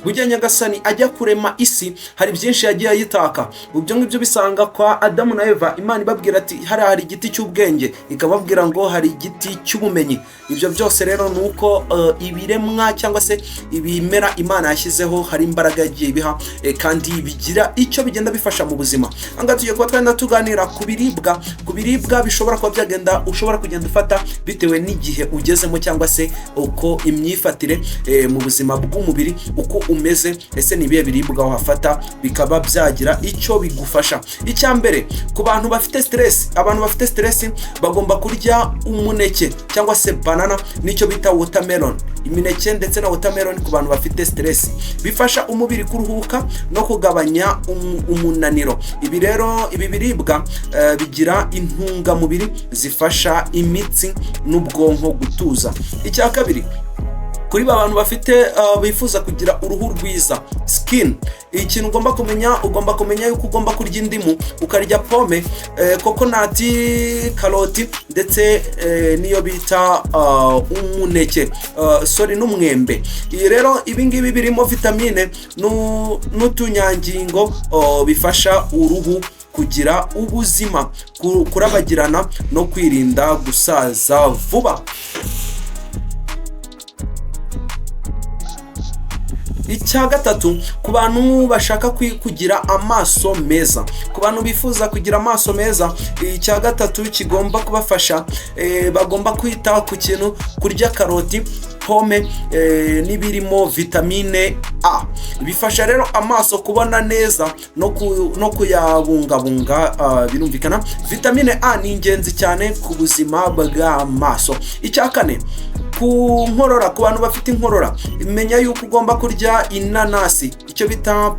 burya Nyagasani ajya kurema isi hari byinshi yagiye ayitaka. Ibyo ngibyo bisanga kwa Adamu na Eva, Imana ibabwira ati hari igiti cy'ubwenge, ikababwira ngo hari igiti cy'ubumenyi. Ibyo byose rero nuko ibiremwa cyangwa se ibimera Imana yashyizeho hari imbaraga yagiye biha kandi bigira icyo bigenda bifasha mu buzima. Anga tugiye kuba twenda tuganira ku biribwa bishobora kuba byagenda ushobora kugenda ufata bitewe n'igihe ugezemo cyangwa se uko imyifatire mu buzima bw'umubiri uko umeze, ese ni ibihe biribwa wafata bikaba byagira icyo bigufasha. Icya mbere, ku bantu bafite stress, bagomba kurya umuneke cyangwa se banana nicyo bita watermelon. Imineke ndetse na watermelon ku bantu bafite stress bifasha umubiri kuruhuka no kugabanya umunaniro. Ibi biribwa bigira intungamubiri zifasha imitsi n'ubwonko gutuza. Icya kabiri, kuri abantu bafite bifuza kugira uruhu rwiza, skin, ikintu ugomba kumenya yuko ugomba kurya indimu, ukarya pome, coconut, karoti ndetse niyo bita umuneke, n'umwembe. Iyi rero ibingibi birimo vitamine n'utunyangingo bifasha uruhu kugira ubuzima, kurabagirana no kwirinda gusaza vuba. Icya gatatu, ku bantu bashaka kugira amaso meza, ku bantu bifuza kugira amaso meza, icya gatatu kigomba kubafasha, bagomba kwita ku kintu, kurya karoti, pome n'ibirimo vitamine A. Bifasha rero amaso kubona neza no kuyabungabunga. Birumvikana vitamine A ni ingenzi cyane ku buzima bw'amaso. Icya kane, ku nkorora, ku bantu bafite inkorora, menya yuko ugomba kurya inanasi, icyo bita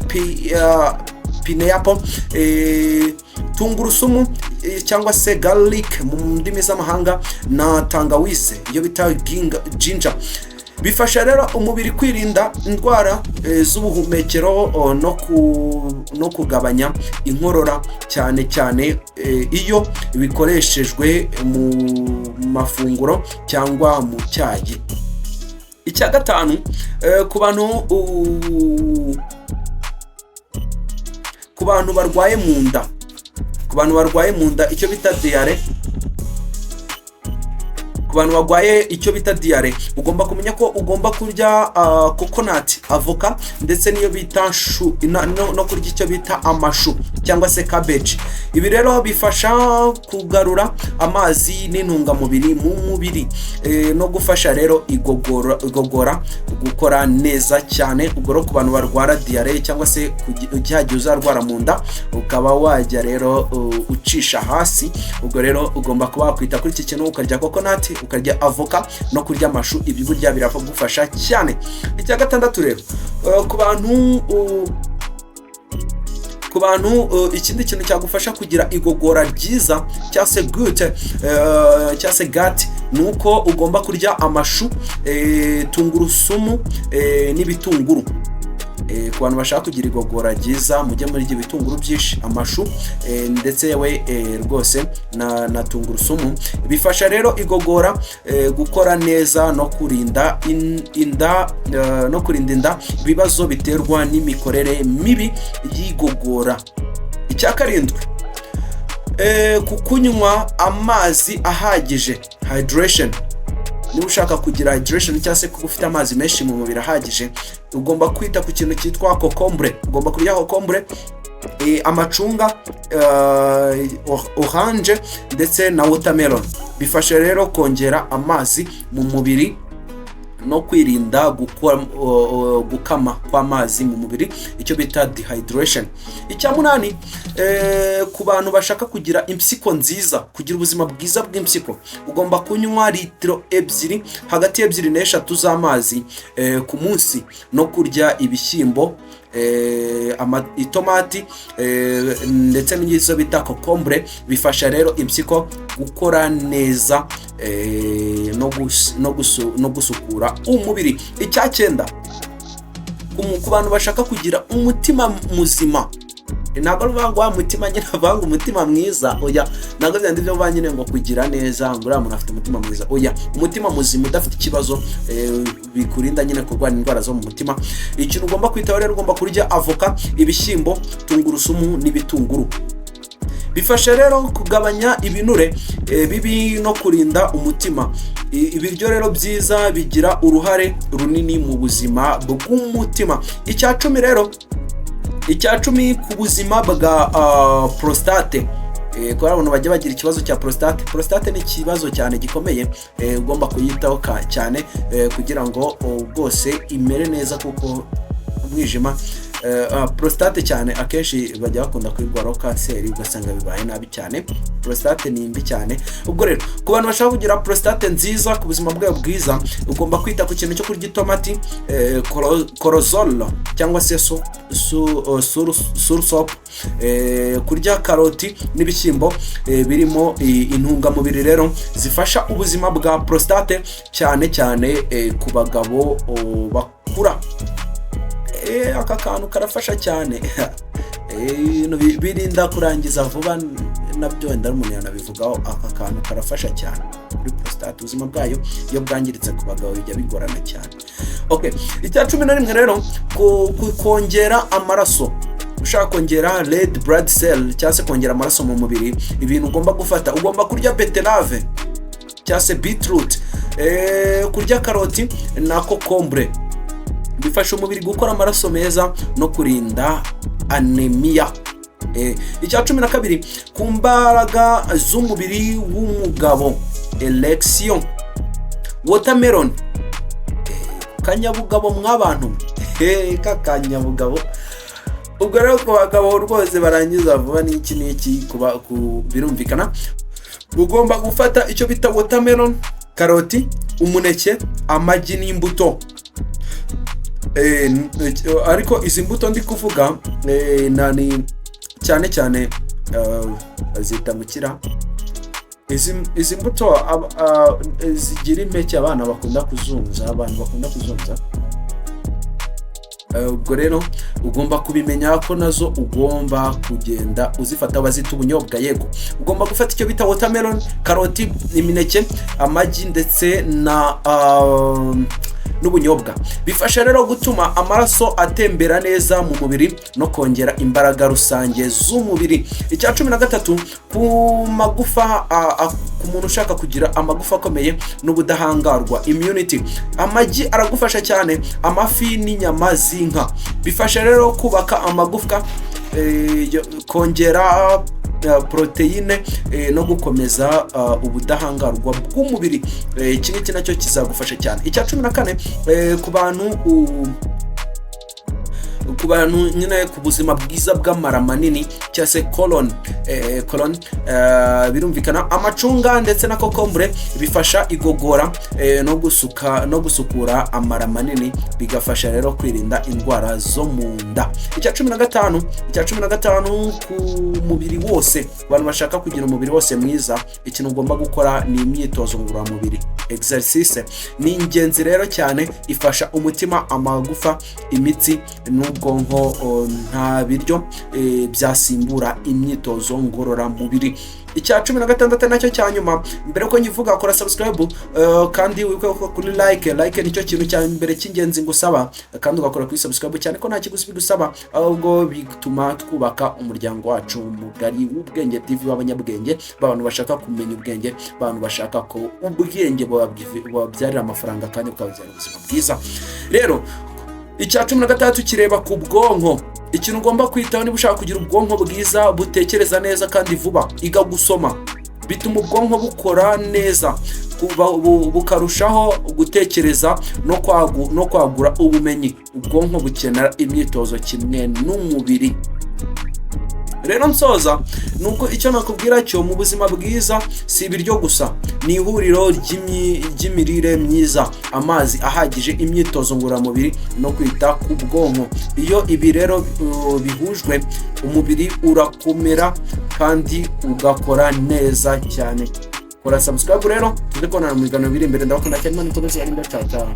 pineapple, tungurusumu cyangwa se garlic mu ndimi z'amahanga, na tangawizi iyo bita ginger. Bifasha rero umubiri kwirinda indwara z'ubuhumekero no kugabanya inkorora, cyane iyo bikoreshejwe mu mafunguro cyangwa mu cyayi. Icya gatanu, ku bantu barwaye mu nda, icyo bita diare, ku bantu barwaye icyo bita diare, ugomba kumenya ko ugomba kurya coconut, avoka ndetse niyo bita no kurya icyo bita amashu cyangwa se cabbage. Ibi rero bifasha kugarura amazi n'intungamubiri mu mubiri no gufasha rero igogora gukora neza cyane. Ubwo rero ku bantu barwara diare cyangwa se igihe uzarwara mu nda ukaba wajya rero ucisha hasi, ubwo rero ugomba kuba wakwita kuri iki kintu, ukarya coconut, ukarya avoka no kurya amashu. Ibi burya biragufasha cyane. Icya gatandatu rero, ku bantu ikindi kintu cyagufasha kugira igogora ryiza cyangwa se cyangwa se gut, nuko ugomba kurya amashu, tungurusumu n'ibitunguru. Ku bantu bashaka kugira igogora ryiza, mujye muri ibitunguru byinshi, amashu ndetse yewe rwose na tungurusumu. Bifasha rero igogora gukora neza no kurinda inda ibibazo biterwa n'imikorere mibi y'igogora. Icya karindwi, kunywa amazi ahagije, hydration. Niba ushaka kugira hydration cyangwa se kuba ufite amazi menshi mu mubiri ahagije, ugomba kwita ku kintu cyitwa kokombure. Ugomba kurya kokombure, amacunga, orange ndetse na watermelon. Bifasha rero kongera amazi mu mubiri no kwirinda gukama kw'amazi mu mubiri, icyo bita dehydration. Icya munani, ku bantu bashaka kugira impyiko nziza, kugira ubuzima bwiza bw'impyiko, ugomba kunywa litiro 2 hagati ya 2 n'eshatu z'amazi ku munsi, no kurya ibishyimbo, itomati ndetse n'izo bita kokombure. Bifasha rero impyiko gukora neza no gusukura umubiri. Icya cyenda, ku bantu bashaka kugira umutima muzima, ntabwo ruvangwa umutima nyine avanga umutima mwiza, oya ntabwo byandi byo banyine ngo kugira neza ngo uriya muntu afite umutima mwiza, oya umutima muzima udafite ikibazo bikurinda nyine kurwara indwara zo mu mutima. Ikintu ugomba kwitaho rero, ugomba kurya avoka, ibishyimbo, tungurusumu n'ibitunguru. Bifasha rero kugabanya ibinure bibi no kurinda umutima. Ibiryo rero byiza bigira uruhare runini mu buzima bw'umutima. Icyacumi rero, icyacumi ku buzima bwa prostate. Kwa abantu bajya bagira ikibazo cya prostate. Prostate ni ikibazo cyane gikomeye, ugomba kuyitaho cyane kugira ngo bwose imere neza, kuko umwijima prostate cyane akenshi bajya bakunda kwirwaraho kanseri, ugasanga bibaye nabi cyane. Prostate ni mbi cyane. Ubwo rero ku bantu bashaka kugira prostate nziza ku buzima bwawe bwiza, ugomba kwita ku kintu cyo kurya itomati, korozolo cyangwa se sursop, kurya karoti n'ibishyimbo birimo intungamubiri rero zifasha ubuzima bwa prostate, cyane cyane ku bagabo bakura. Aka kantu karafasha cyane birinda kurangiza vuba, nabyo wenda umuntu yanabivugaho. Aka kantu karafasha cyane kuri prostate, ubuzima bwayo iyo bwangiritse ku bagabo bijya bigorana cyane. Okay, icya 11 rero, kongera amaraso. Ushaka kongera red blood cell cyangwa se kongera amaraso mu mubiri, ibintu ugomba gufata, ugomba kurya beterave cyangwa se beetroot, kurya karoti na kokombure. Bifasha umubiri gukora amaraso meza no kurinda anemia. Icya 12, ku mbaraga z'umubiri w'umugabo, erection. Watermelon, kanyabugabo mw'abantu, kakanyabugabo. Ubwo rero ku bagabo rwose barangiza vuba n'iki birumvikana, ugomba gufata icyo bita watermelon, karoti, umuneke, amagi n'imbuto. Ariko izi mbuto ndi kuvuga nani cyane cyane azita mukira. Izi mbuto zigira impeke abana bakunda kuzunza, ubwo rero ugomba kubimenya ko nazo ugomba kugenda uzifata. Bazita ubunyobwa, yego. Ugomba gufata icyo bita watermelon, karoti, imineke, amagi ndetse n'ubunyobwa. Bifasha rero gutuma amaraso atembera neza mu mubiri no kongera imbaraga rusange z'umubiri. Icya 13, ku magufa, ku muntu ushaka kugira amagufa akomeye n'ubudahangarwa, immunity. Amagi aragufasha cyane, amafi n'inyama z'inka. Bifasha rero kubaka amagufwa, kongera proteine no gukomeza ubudahangarwa bw'umubiri. Iki ngiki nacyo kizagufasha cyane. Icya 14, ku bantu nyine ku buzima bwiza bw'amara manini cyangwa se colon, birumvikana, amacunga ndetse na kokombure bifasha igogora no gusukura amara manini, bigafasha rero kwirinda indwara zo mu nda. Icya 15, ku mubiri wose, abantu bashaka kugira umubiri wose mwiza, ikintu ugomba gukora ni imyitozo ngororamubiri, exercise. Ni ingenzi rero cyane, ifasha umutima, amagufa, imitsi n'ubwonko. Nta biryo byasimbura imyitozo ngororamubiri. Icya 16 nacyo cya nyuma, mbere ko nyivuga, kora subscribe kandi wibuke kuri like nicyo kintu cya mbere cy'ingenzi ngusaba, kandi ugakora kuri subscribe cyane ko nta kiguzi bigusaba, ahubwo bituma twubaka umuryango wacu mugari w'Ubwenge TV w'abanyabwenge, abantu bashaka kumenya ubwenge, abantu bashaka ko ubwenge babyarira amafaranga kandi bukabyarira ubuzima bwiza. Rero icya 13 kireba ku bwonko. Ikintu ugomba kwitaho niba ushaka kugira ubwonko bwiza, butekereza neza kandi vuba, iga gusoma. Bituma ubwonko bukora neza, bukarushaho gutekereza no kwagura ubumenyi. Ubwonko bukenera imyitozo kimwe n'umubiri. Rero nsoza nuko icyo nakubwira cyo mu buzima bwiza si ibiryo gusa, ni ihuriro ry'imirire myiza, amazi ahagije, imyitozo ngororamubiri no kwita ku bwonko. Iyo ibi rero bihujwe, umubiri urakomera kandi ugakora neza cyane. Kora subscribe rero, tuzikona mu biganiro biri imbere. Ndabakunda cyane, Imana ikomeze ari imbere. Ciao.